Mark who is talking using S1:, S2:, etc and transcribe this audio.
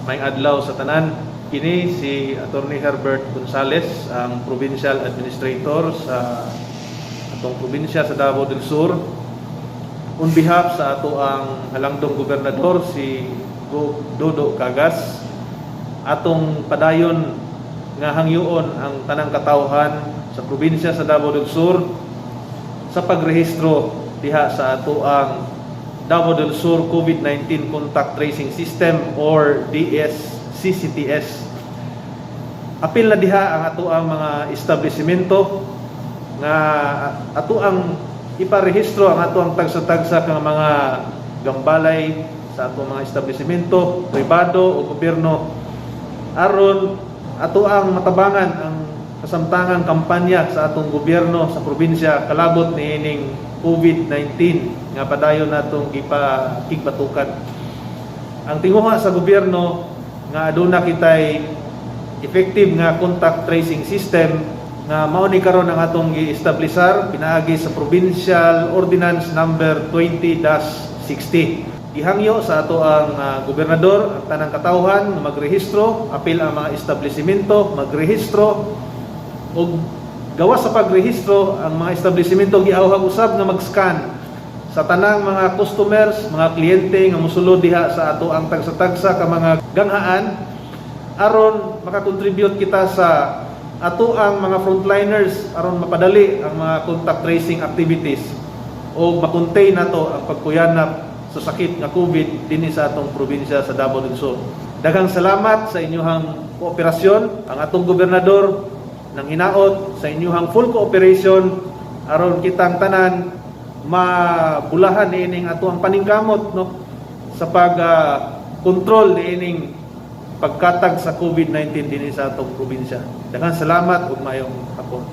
S1: May adlaw sa tanan. Kini si Attorney Herbert Gonzales, ang Provincial Administrator sa atong probinsya sa Davao del Sur. On behalf sa ato ang halangdong gobernador si Dodo Cagas, atong padayon nga hangyoon ang tanang katawhan sa probinsya sa Davao del Sur sa pagrehistro diha sa ato ang Davao del Sur COVID-19 Contact Tracing System or DSCCTS. Apil na diha ang ato ang mga establishmento nga ato ang iparehistro ang ato ang tagsa-tagsa ng mga gambalay sa ato mga establishmento pribado o gobyerno aron ato ang matabangan ang kasamtangang kampanya sa atong gobyerno sa probinsya kalabot niining COVID-19 nga padayon natong gigbatukan. Ang tinguha sa gobyerno nga aduna kitay effective nga contact tracing system nga mao ni karon ang atong gi-establisar pinaagi sa Provincial Ordinance number 20-60. Gihangyo sa ato ang gobernador ang tanang katawhan magrehistro, apil ang mga establishmento magrehistro ug gawas sa pagrehistro ang mga establishmento giauhag usab nga mag-scan sa tanang mga customers, mga kliyente nga mosulod diha sa ato ang tagsa-tagsa ka mga ganghaan aron makakontribute kita sa ato ang mga frontliners aron mapadali ang mga contact tracing activities o makontain nato ang pagkuyanap sa sakit nga COVID dinhi sa atong probinsya sa Davao del Sur. Daghang salamat sa inyong kooperasyon. Ang atong gobernador nang hinaot sa inyong full cooperation aron kitang tanan mabulahan niining ato ang paningkamot no sa pag control niining pagkatag sa COVID-19 dinhi sa atong probinsya. Daghang salamat ug maayong hapon.